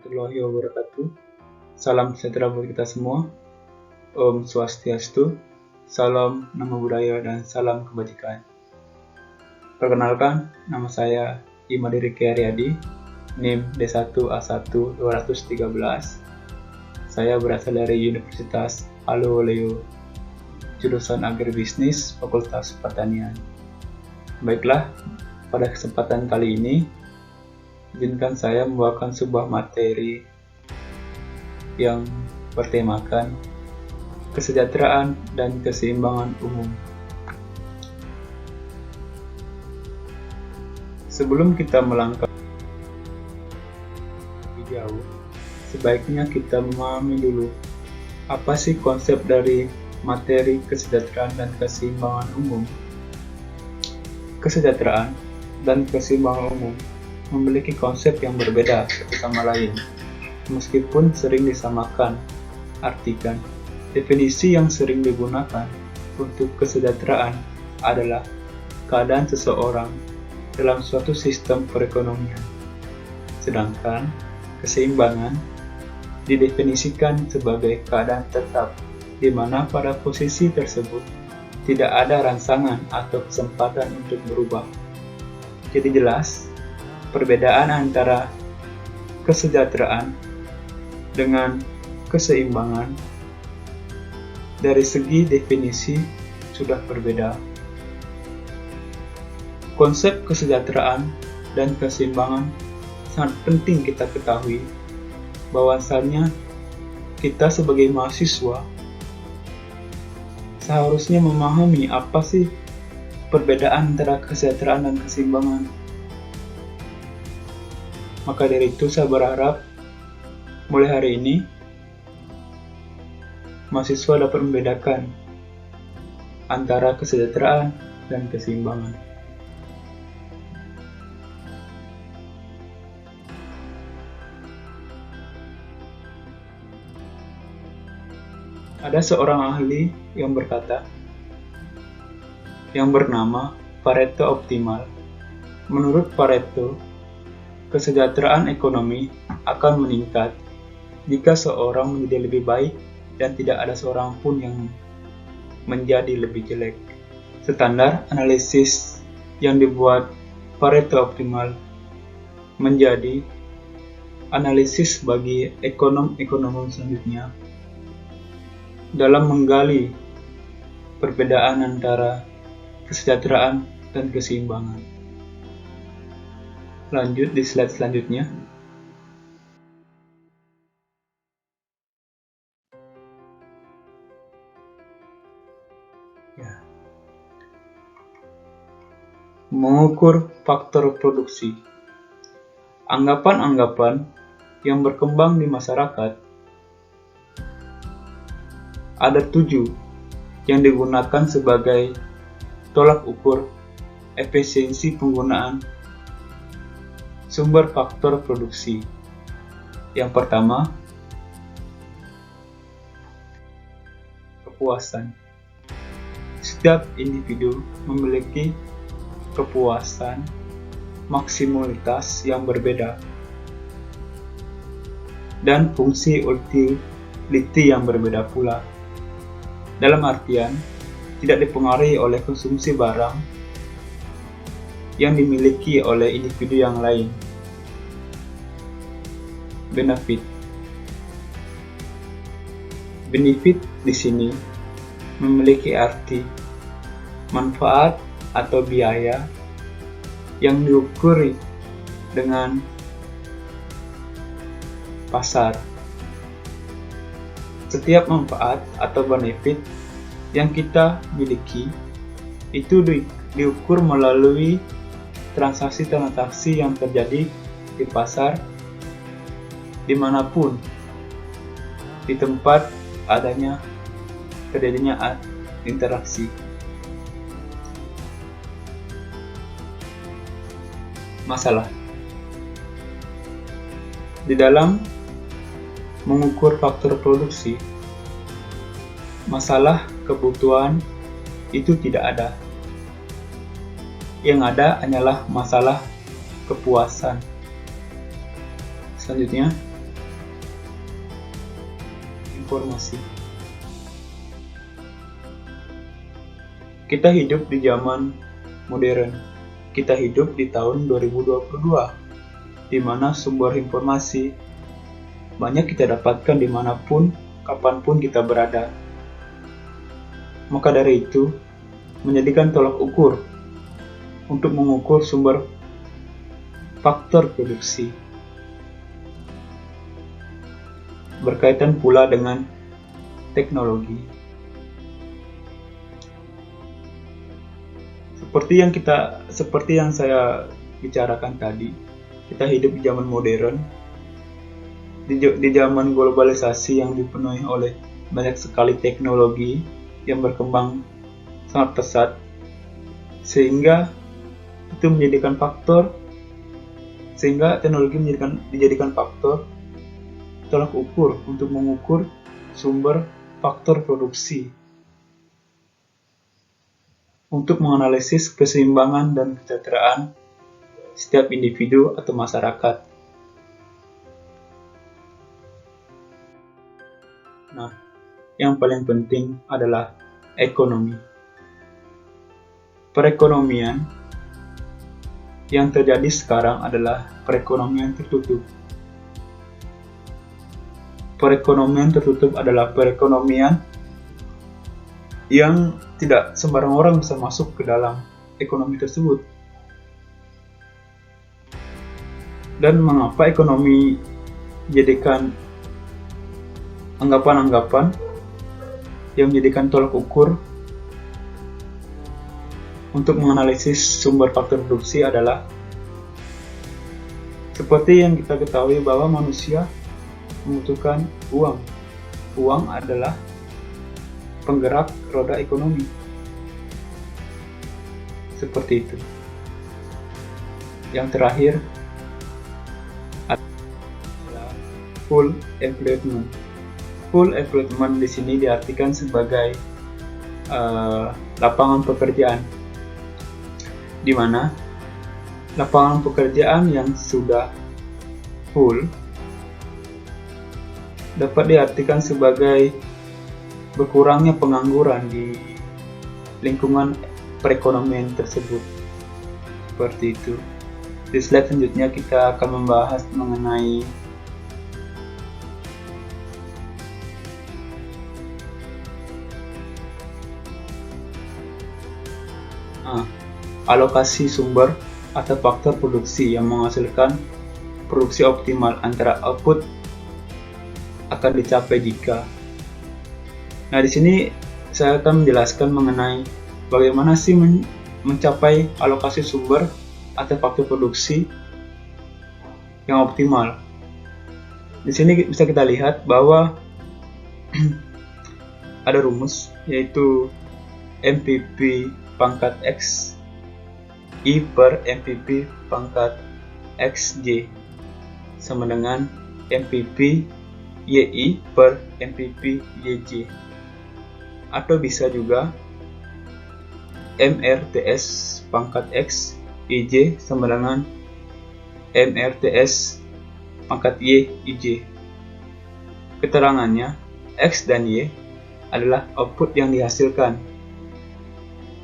warahmatullahi wabarakatuh. Salam sejahtera buat kita semua. Om Swastiastu, salam nama budaya dan salam kebajikan. Perkenalkan, nama saya Imadi Riki Aryadi, NIM D1A1-213. Saya berasal dari Universitas Haloleo, jurusan Agribisnis, Fakultas Pertanian. Baiklah, pada kesempatan kali ini, izinkan saya membawakan sebuah materi yang bertemakan kesejahteraan dan keseimbangan umum. Sebelum kita melangkah lebih jauh, sebaiknya kita memahami dulu apa sih konsep dari materi kesejahteraan dan keseimbangan umum. Kesejahteraan dan keseimbangan umum memiliki konsep yang berbeda satu sama lain, meskipun sering disamakan. Artikan, definisi yang sering digunakan untuk kesejahteraan adalah keadaan seseorang dalam suatu sistem perekonomian, sedangkan keseimbangan didefinisikan sebagai keadaan tetap di mana pada posisi tersebut tidak ada rangsangan atau kesempatan untuk berubah. Jadi jelas, perbedaan antara kesejahteraan dengan keseimbangan dari segi definisi sudah berbeda. Konsep kesejahteraan dan keseimbangan sangat penting kita ketahui, bahwasannya kita sebagai mahasiswa seharusnya memahami apa sih perbedaan antara kesejahteraan dan keseimbangan. Maka dari itu saya berharap mulai hari ini mahasiswa dapat membedakan antara kesejahteraan dan keseimbangan. Ada seorang ahli yang berkata, yang bernama Pareto Optimal. Menurut Pareto, kesejahteraan ekonomi akan meningkat jika seorang menjadi lebih baik dan tidak ada seorang pun yang menjadi lebih jelek. Standar analisis yang dibuat Pareto Optimal menjadi analisis bagi ekonom-ekonom selanjutnya dalam menggali perbedaan antara kesejahteraan dan keseimbangan. Lanjut di slide selanjutnya. Ya. Mengukur faktor produksi. Anggapan-anggapan yang berkembang di masyarakat ada 7 yang digunakan sebagai tolak ukur efisiensi penggunaan sumber faktor produksi. Yang pertama, kepuasan. Setiap individu memiliki kepuasan maksimalitas yang berbeda dan fungsi utility yang berbeda pula. Dalam artian, tidak dipengaruhi oleh konsumsi barang yang dimiliki oleh individu yang lain. Benefit. Benefit di sini memiliki arti manfaat atau biaya yang diukur dengan pasar. Setiap manfaat atau benefit yang kita miliki itu diukur melalui transaksi-transaksi yang terjadi di pasar dimanapun, di tempat terjadinya interaksi. Masalah di dalam mengukur faktor produksi, masalah kebutuhan itu tidak ada. Yang ada hanyalah masalah kepuasan. Selanjutnya, informasi. Kita hidup di zaman modern. Kita hidup di tahun 2022, di mana sumber informasi banyak kita dapatkan dimanapun, kapanpun kita berada. Maka dari itu, menjadikan tolak ukur untuk mengukur sumber faktor produksi. Berkaitan pula dengan teknologi. Seperti yang saya bicarakan tadi, kita hidup di zaman modern, di zaman globalisasi yang dipenuhi oleh banyak sekali teknologi yang berkembang sangat pesat, sehingga teknologi dijadikan faktor tolak ukur untuk mengukur sumber faktor produksi, untuk menganalisis keseimbangan dan kesejahteraan setiap individu atau masyarakat. Nah, yang paling penting adalah ekonomi. Perekonomian yang terjadi sekarang adalah perekonomian tertutup. Perekonomian tertutup adalah perekonomian yang tidak sembarang orang bisa masuk ke dalam ekonomi tersebut. Dan mengapa ekonomi dijadikan anggapan-anggapan yang menjadikan tolak ukur untuk menganalisis sumber faktor produksi adalah seperti yang kita ketahui bahwa manusia membutuhkan uang. Uang adalah penggerak roda ekonomi. Seperti itu. Yang terakhir adalah full employment. Full employment di sini diartikan sebagai lapangan pekerjaan, di mana lapangan pekerjaan yang sudah full dapat diartikan sebagai berkurangnya pengangguran di lingkungan perekonomian tersebut. Seperti itu. Di slide selanjutnya kita akan membahas mengenai alokasi sumber atau faktor produksi yang menghasilkan produksi optimal antara output akan dicapai jika. Nah, di sini saya akan menjelaskan mengenai bagaimana sih mencapai alokasi sumber atau faktor produksi yang optimal. Di sini bisa kita lihat bahwa ada rumus, yaitu MPP pangkat X I per MPP pangkat XJ sama dengan MPP YI per MPP YJ, atau bisa juga MRTS pangkat X IJ sama dengan MRTS pangkat Y IJ. Keterangannya, X dan Y adalah output yang dihasilkan,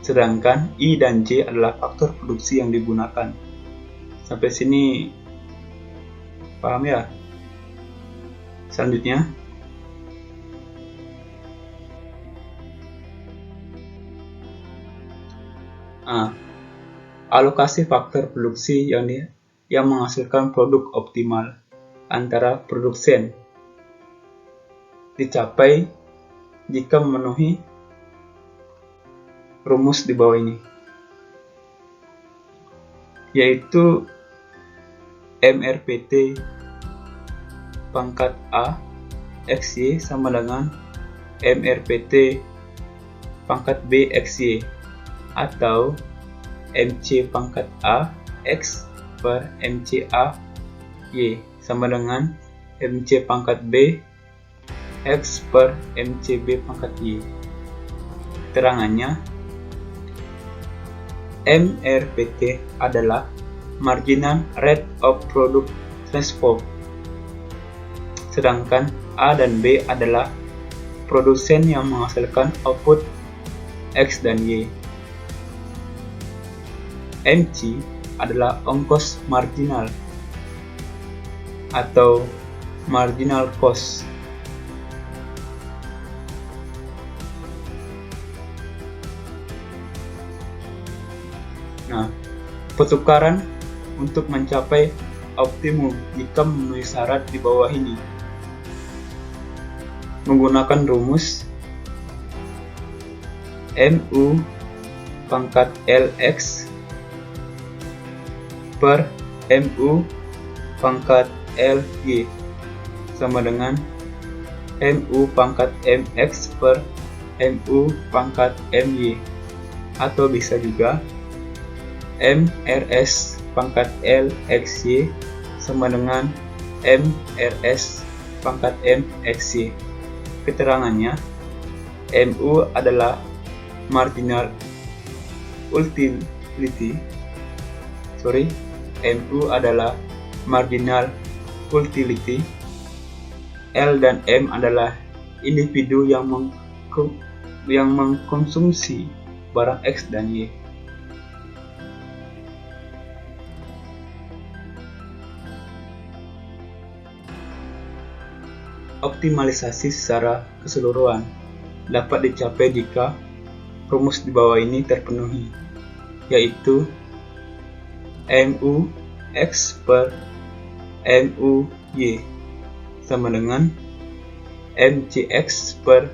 sedangkan I dan J adalah faktor produksi yang digunakan. Sampai sini paham ya? Selanjutnya, alokasi faktor produksi yang menghasilkan produk optimal antara produsen dicapai jika memenuhi rumus di bawah ini, yaitu MRPT pangkat A XY sama dengan MRPT pangkat B XY, atau MC pangkat A X per MC A Y sama dengan MC pangkat B X per MC B pangkat Y. Keterangannya, MRPT adalah marginal rate of product transfer, sedangkan A dan B adalah produsen yang menghasilkan output X dan Y. MC adalah ongkos marginal atau marginal cost. Nah, pertukaran untuk mencapai optimum jika memenuhi syarat di bawah ini menggunakan rumus MU pangkat LX per MU pangkat LY sama dengan MU pangkat MX per MU pangkat MY, atau bisa juga MRS pangkat LXY sama dengan MRS pangkat MXY. Keterangannya, MU adalah marginal utility. MU adalah marginal utility. L dan M adalah individu yang mengkonsumsi barang X dan Y. Optimalisasi secara keseluruhan dapat dicapai jika rumus di bawah ini terpenuhi, yaitu MU X per MU Y sama dengan MCX per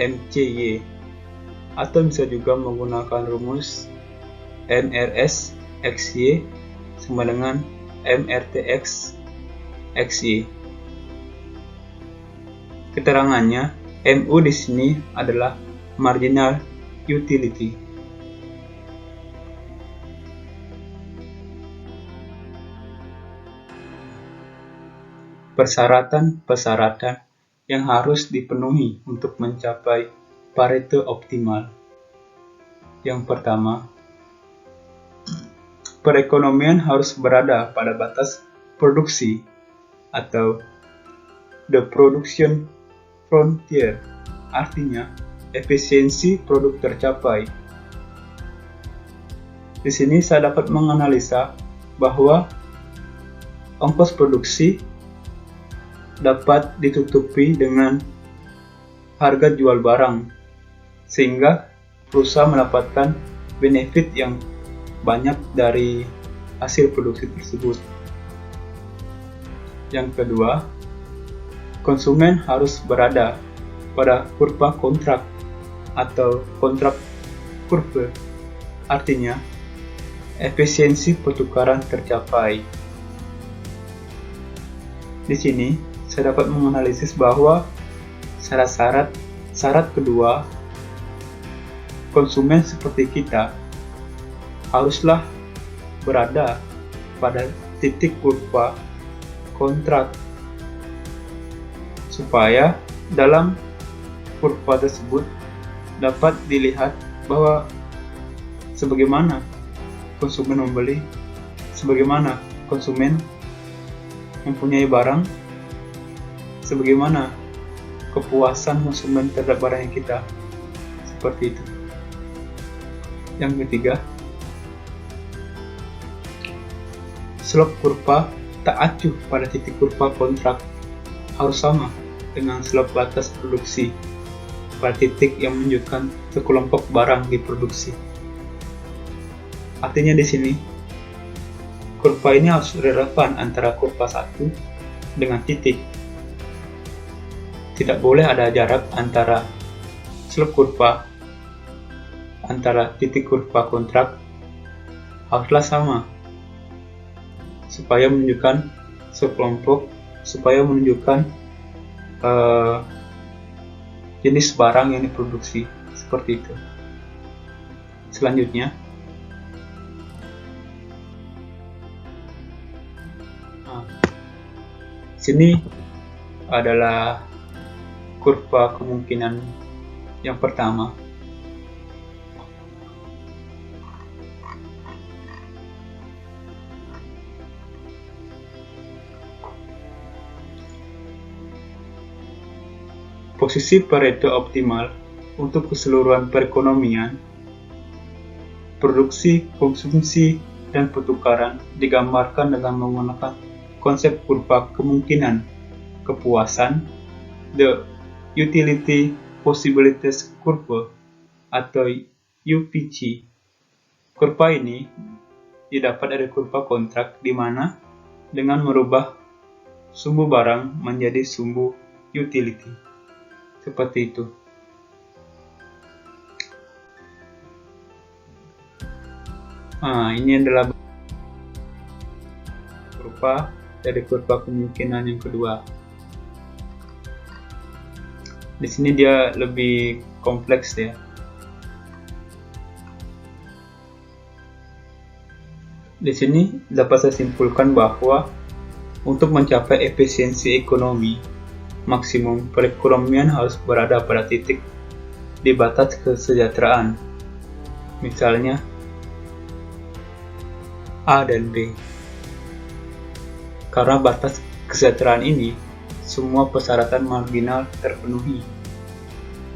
MCY, atau bisa juga menggunakan rumus MRS XY sama dengan MRTX XY. Keterangannya, MU di sini adalah marginal utility. Persyaratan yang harus dipenuhi untuk mencapai Pareto optimal. Yang pertama, perekonomian harus berada pada batas produksi atau the production frontier, artinya efisiensi produk tercapai. Di sini saya dapat menganalisa bahwa ongkos produksi dapat ditutupi dengan harga jual barang, sehingga perusahaan mendapatkan benefit yang banyak dari hasil produksi tersebut. Yang kedua, konsumen harus berada pada kurva kontrak atau kontrak kurva, artinya efisiensi pertukaran tercapai. Di sini saya dapat menganalisis bahwa syarat kedua, konsumen seperti kita haruslah berada pada titik kurva kontrak, supaya dalam kurva tersebut dapat dilihat bahwa sebagaimana konsumen membeli, sebagaimana konsumen mempunyai barang, sebagaimana kepuasan konsumen terhadap barang yang kita, seperti itu. Yang ketiga, slope kurva tak acuh pada titik kurva kontrak harus sama dengan slope batas produksi pada titik yang menunjukkan sekelompok barang diproduksi. Artinya di sini kurva ini harus relevan antara kurva 1 dengan titik. Tidak boleh ada jarak antara slope kurva antara titik kurva kontrak, haruslah sama supaya menunjukkan sekelompok, supaya menunjukkan jenis barang yang diproduksi, seperti itu. Selanjutnya, sini adalah kurva kemungkinan yang pertama. Posisi Pareto optimal untuk keseluruhan perekonomian, produksi, konsumsi, dan pertukaran digambarkan dengan menggunakan konsep kurva kemungkinan kepuasan, the Utility Possibilities Curve atau UPC. Kurva ini didapat dari kurva kontrak di mana dengan merubah sumbu barang menjadi sumbu utility. Seperti itu. Ini adalah kurva dari kurva kemungkinan yang kedua. Di sini dia lebih kompleks ya. Di sini dapat saya simpulkan bahwa untuk mencapai efisiensi ekonomi maksimum, perekonomian harus berada pada titik di batas kesejahteraan. Misalnya A dan B. Karena batas kesejahteraan ini, semua persyaratan marginal terpenuhi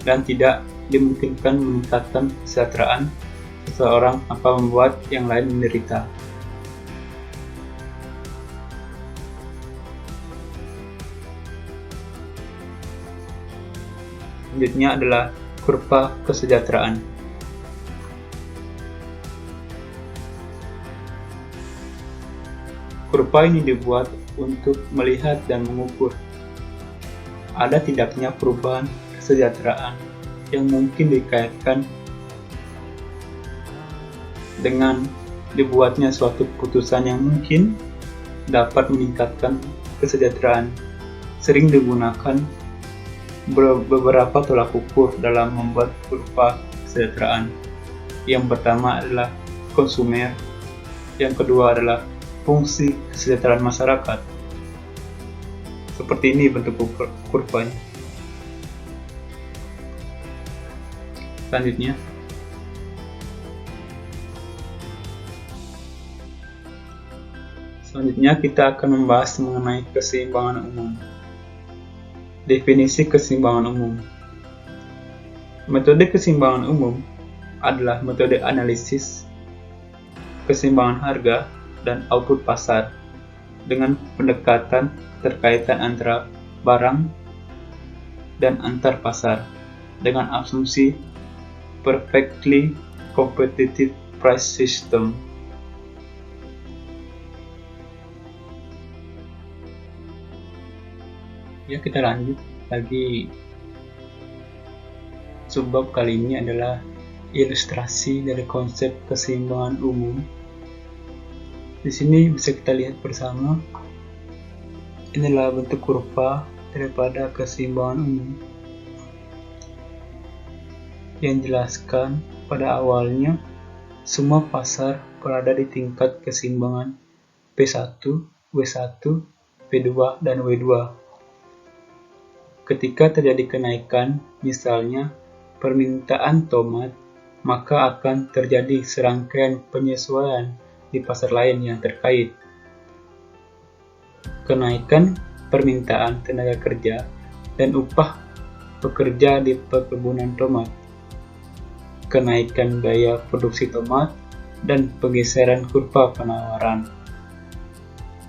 dan tidak dimungkinkan meningkatkan kesejahteraan seseorang tanpa membuat yang lain menderita. Selanjutnya adalah kurva kesejahteraan. Kurva ini dibuat untuk melihat dan mengukur ada tidaknya perubahan kesejahteraan yang mungkin dikaitkan dengan dibuatnya suatu keputusan yang mungkin dapat meningkatkan kesejahteraan. Sering digunakan beberapa tolak ukur dalam membuat kurva kesejahteraan. Yang pertama adalah konsumer, yang kedua adalah fungsi kesejahteraan masyarakat. Seperti ini bentuk kurvanya. Selanjutnya kita akan membahas mengenai keseimbangan umum. Definisi keseimbangan umum. Metode keseimbangan umum adalah metode analisis keseimbangan harga dan output pasar dengan pendekatan keterkaitan antara barang dan antar pasar dengan asumsi perfectly competitive price system. Ya, kita lanjut lagi. Subbab kali ini adalah ilustrasi dari konsep keseimbangan umum. Di sini bisa kita lihat bersama. Inilah bentuk kurva daripada keseimbangan umum yang jelaskan pada awalnya semua pasar berada di tingkat keseimbangan P1, W1, P2, dan W2. Ketika terjadi kenaikan, misalnya permintaan tomat, maka akan terjadi serangkaian penyesuaian di pasar lain yang terkait. Kenaikan permintaan tenaga kerja dan upah pekerja di perkebunan tomat, kenaikan biaya produksi tomat, dan pergeseran kurva penawaran,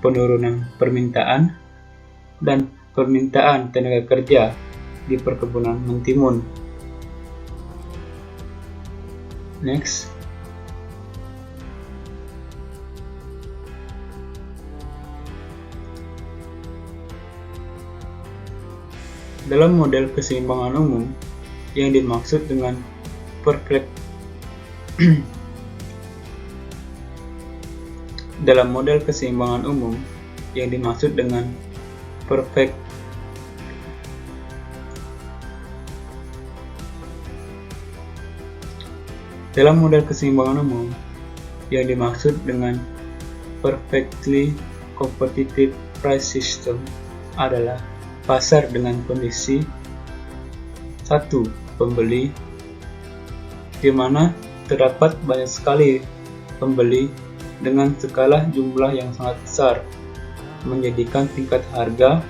penurunan permintaan, dan permintaan tenaga kerja di perkebunan mentimun. Next. Dalam model keseimbangan umum yang dimaksud dengan dalam model keseimbangan umum yang dimaksud dengan dalam model keseimbangan umum yang dimaksud dengan perfectly competitive price system adalah pasar dengan kondisi 1. Pembeli, di mana terdapat banyak sekali pembeli dengan skala jumlah yang sangat besar, menjadikan tingkat harga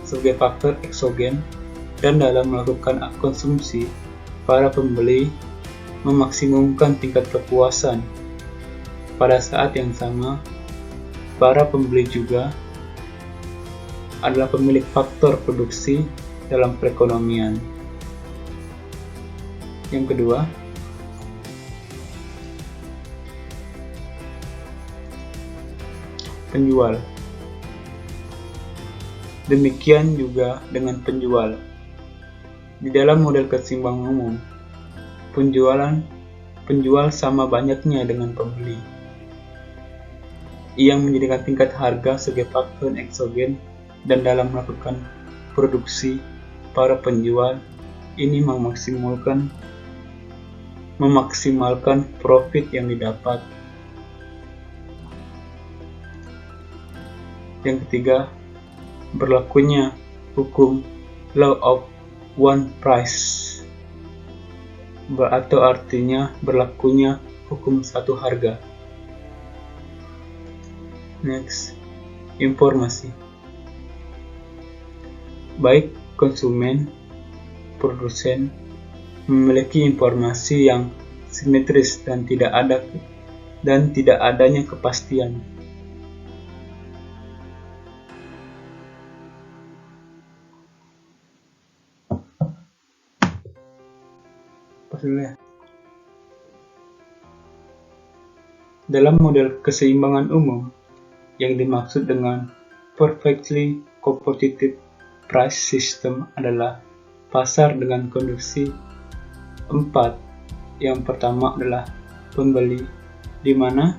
sebagai faktor eksogen dan dalam melakukan konsumsi, para pembeli memaksimumkan tingkat kepuasan. Pada saat yang sama, para pembeli juga adalah pemilik faktor produksi dalam perekonomian. Yang kedua, penjual. Demikian juga dengan penjual. Di dalam model keseimbangan umum, penjual sama banyaknya dengan pembeli. Ia menjadikan tingkat harga sebagai faktor eksogen, dan dalam melakukan produksi, para penjual ini memaksimalkan profit yang didapat. Yang ketiga, berlakunya hukum law of one price, atau artinya berlakunya hukum satu harga. Next, informasi. Baik konsumen, produsen memiliki informasi yang simetris dan tidak adanya kepastian. Dalam model keseimbangan umum, yang dimaksud dengan perfectly competitive price system adalah pasar dengan kondisi 4. Yang pertama adalah pembeli, di mana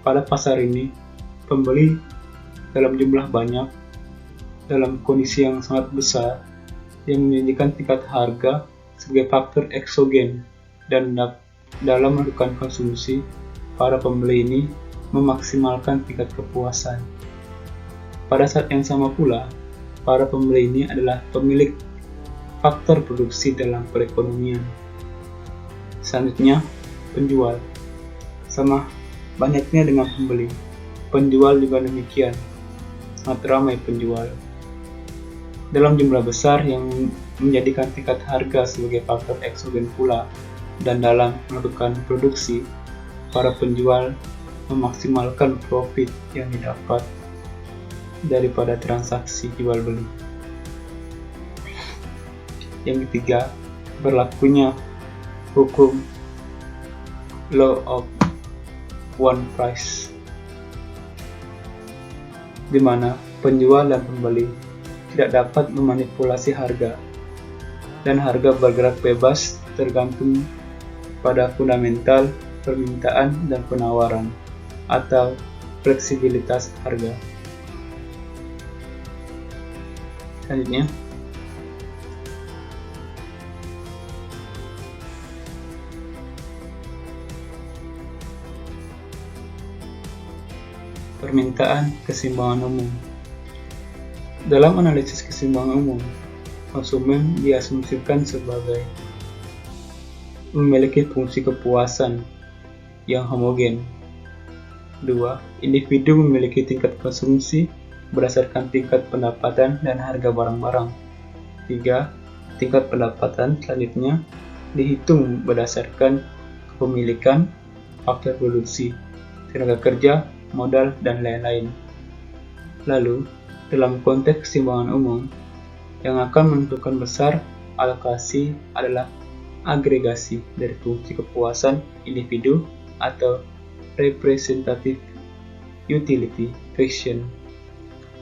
pada pasar ini pembeli dalam jumlah banyak, dalam kondisi yang sangat besar, yang menjadikan tingkat harga sebagai faktor eksogen, dan dalam melakukan konsumsi, para pembeli ini memaksimalkan tingkat kepuasan. Pada saat yang sama pula, para pembeli ini adalah pemilik faktor produksi dalam perekonomian. Selanjutnya, penjual. Sama banyaknya dengan pembeli, penjual juga demikian, sangat ramai penjual. Dalam jumlah besar yang menjadikan tingkat harga sebagai faktor eksogen pula, dan dalam melakukan produksi, para penjual memaksimalkan profit yang didapat daripada transaksi jual beli. Yang ketiga, berlakunya hukum law of one price, di mana penjual dan pembeli tidak dapat memanipulasi harga, dan harga bergerak bebas tergantung pada fundamental permintaan dan penawaran, atau fleksibilitas harga. Selanjutnya, permintaan keseimbangan umum. Dalam analisis keseimbangan umum, konsumen diasumsikan sebagai memiliki fungsi kepuasan yang homogen. 2. Individu memiliki tingkat konsumsi berdasarkan tingkat pendapatan dan harga barang-barang. 3. Tingkat pendapatan selanjutnya dihitung berdasarkan kepemilikan, faktor produksi, tenaga kerja, modal, dan lain-lain. Lalu, dalam konteks keseimbangan umum, yang akan menentukan besar alokasi adalah agregasi dari fungsi kepuasan individu atau representative utility fraction.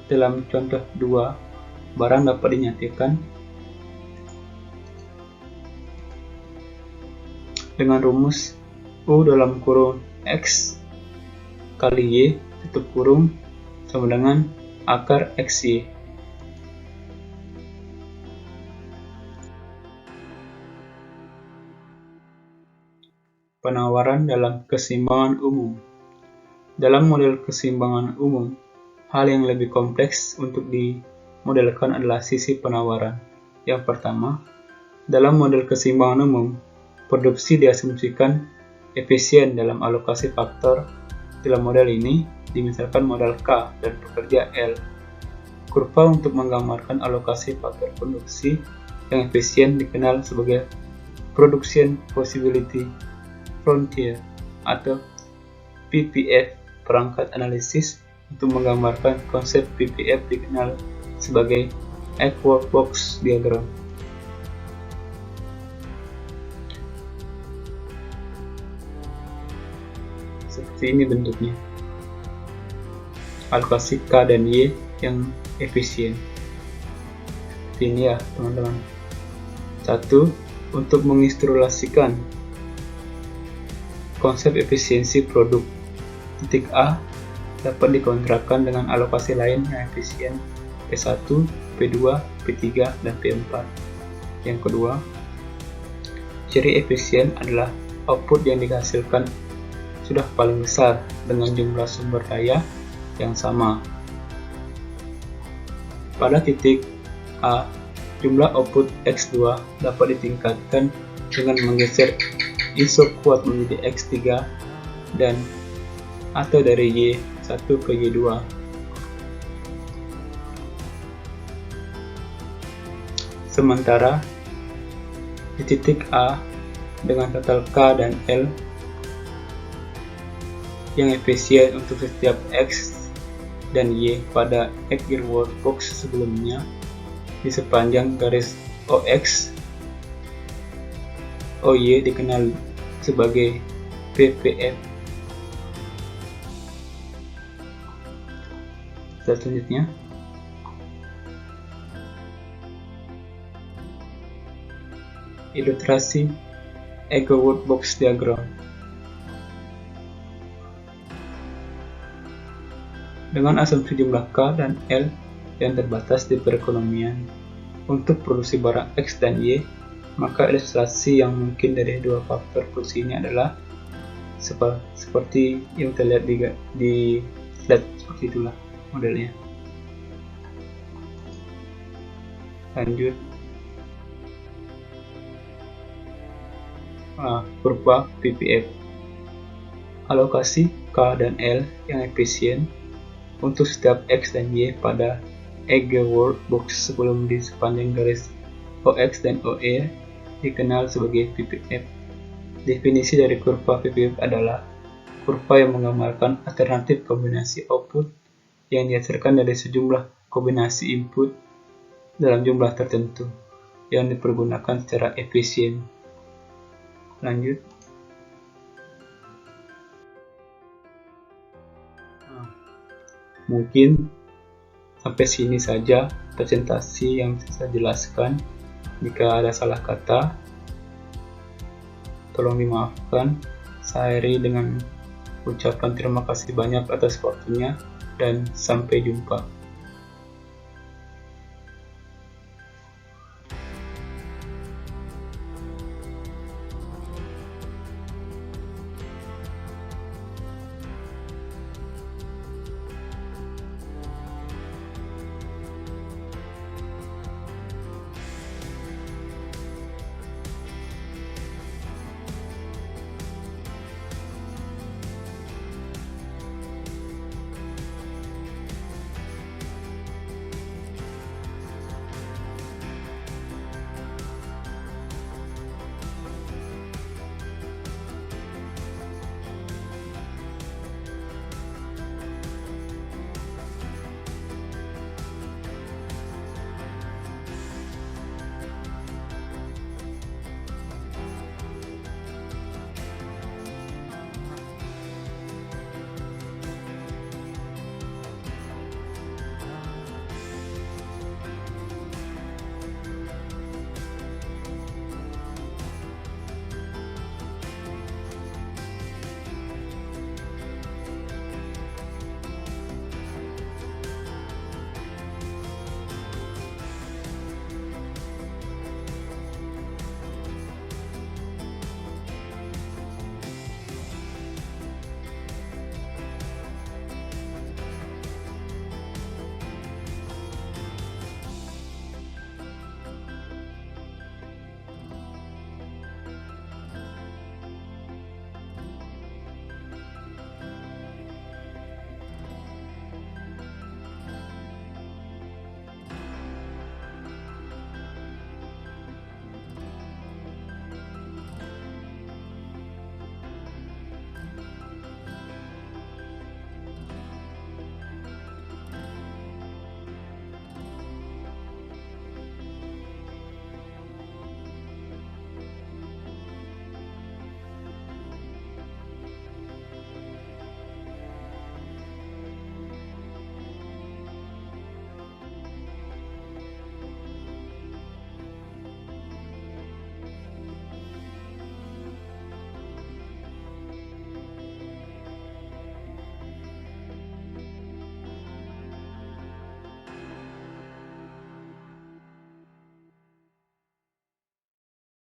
Dalam contoh 2, barang dapat dinyatakan dengan rumus U dalam kurung X kali Y tutup kurung sama dengan akar XY. Penawaran dalam keseimbangan umum. Dalam model keseimbangan umum, hal yang lebih kompleks untuk dimodelkan adalah sisi penawaran. Yang pertama, dalam model keseimbangan umum, produksi diasumsikan efisien dalam alokasi faktor. Dalam model ini, dimisalkan modal K dan pekerja L. Kurva untuk menggambarkan alokasi faktor produksi yang efisien dikenal sebagai Production Possibility Frontier atau PPF. Perangkat analisis untuk menggambarkan konsep PPF dikenal sebagai Egg Workbox Diagram. Seperti ini bentuknya. Alokasi K dan Y yang efisien. Seperti ini ya teman-teman. 1. Untuk menginstruksikan konsep efisiensi produk. Titik A dapat dikontrakkan dengan alokasi lain yang efisien P1, P2, P3, dan P4. Yang kedua, ciri efisien adalah output yang dihasilkan sudah paling besar dengan jumlah sumber daya yang sama. Pada titik A, jumlah output X2 dapat ditingkatkan dengan menggeser ISO kuat menjadi X3 dan atau dari Y1 ke Y2. Sementara di titik A dengan total K dan L yang efisien untuk setiap X dan Y pada Egg Workbox sebelumnya di sepanjang garis OX, OY dikenal sebagai PPF. Selanjutnya, ilustrasi Egg Workbox Diagram. Dengan asumsi jumlah K dan L yang terbatas di perekonomian untuk produksi barang X dan Y, maka ilustrasi yang mungkin dari dua faktor produksi ini adalah seperti yang terlihat di slide. Seperti itulah modelnya. Lanjut, kurva PPF. Alokasi K dan L yang efisien untuk setiap X dan Y pada Egg Workbox sebelum di sepanjang garis OX dan OE dikenal sebagai PPF. Definisi dari kurva PPF adalah kurva yang menggambarkan alternatif kombinasi output yang dihasilkan dari sejumlah kombinasi input dalam jumlah tertentu yang dipergunakan secara efisien. Lanjut. Mungkin sampai sini saja presentasi yang saya jelaskan. Jika ada salah kata, tolong dimaafkan. Saya akhiri dengan ucapan terima kasih banyak atas waktunya dan sampai jumpa.